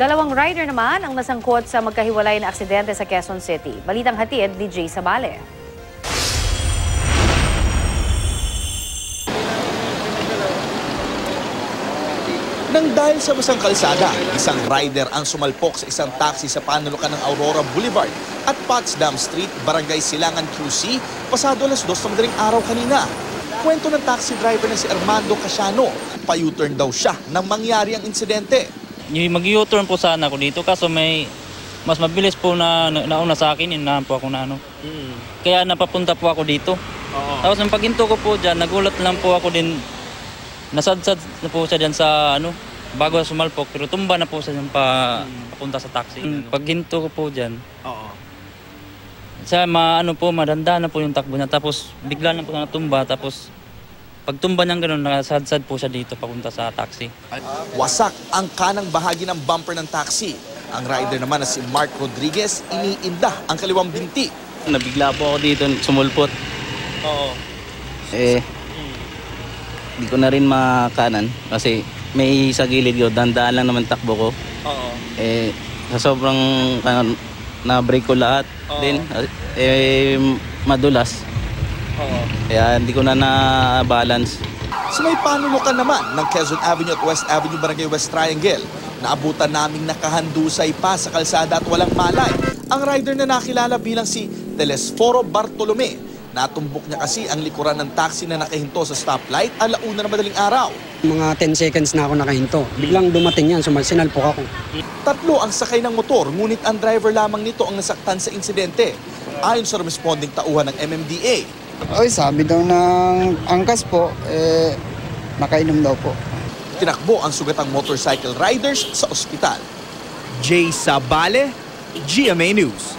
Dalawang rider naman ang nasangkot sa magkahiwalay na aksidente sa Quezon City. Balitang hatid ni Jay Sabale. Nang dahil sa basang kalsada, isang rider ang sumalpok sa isang taxi sa panulukan ng Aurora Boulevard at Potsdam Street, Barangay Silangan, QC, pasado alas 2 ng madaling araw kanina. Kwento ng taxi driver na si Armando Casiano, pa-U-turn daw siya nang mangyari ang insidente. Mag-U-turn po sana ako dito kaso may mas mabilis po na nauna sa akin, inahan po ako na ano. Kaya napapunta po ako dito. Tapos nang paghinto ko po dyan, nagulat lang po ako din. Nasadsad na po siya dyan sa ano, bago sumalpok, pero tumba na po siya dyan papunta sa taxi. Paghinto ko po dyan, siya madanda na po yung takbo niya, tapos bigla na po natumba, tapos pagtumba niyang gano'n, nasadsad po siya dito papunta sa taxi. Wasak ang kanang bahagi ng bumper ng taxi. Ang rider naman na si Mark Rodriguez, iniinda ang kaliwang binti. Nabigla po ako dito, sumulpot. Hindi ko na rin makanan kasi may sa gilid ko, dandaan lang naman takbo ko. Sa sobrang na-break ko lahat din, madulas. Kaya hindi ko na na-balance. Sa may panulukan naman ng Quezon Avenue at West Avenue, Barangay West Triangle, naabutan naming nakahandusay pa sa kalsada at walang malay ang rider na nakilala bilang si Telesforo Bartolome. Natumbok niya kasi ang likuran ng taxi na nakahinto sa stoplight alauna na madaling araw. Mga 10 seconds na ako nakahinto. Biglang dumating yan, sinalpok ako. 3 ang sakay ng motor, ngunit ang driver lamang nito ang nasaktan sa insidente. Ayon sa responding tauhan ng MMDA. Sabi daw ng angkas po, nakainom daw po. Tinakbo ang sugatang motorcycle riders sa ospital. Jay Sabale, GMA News.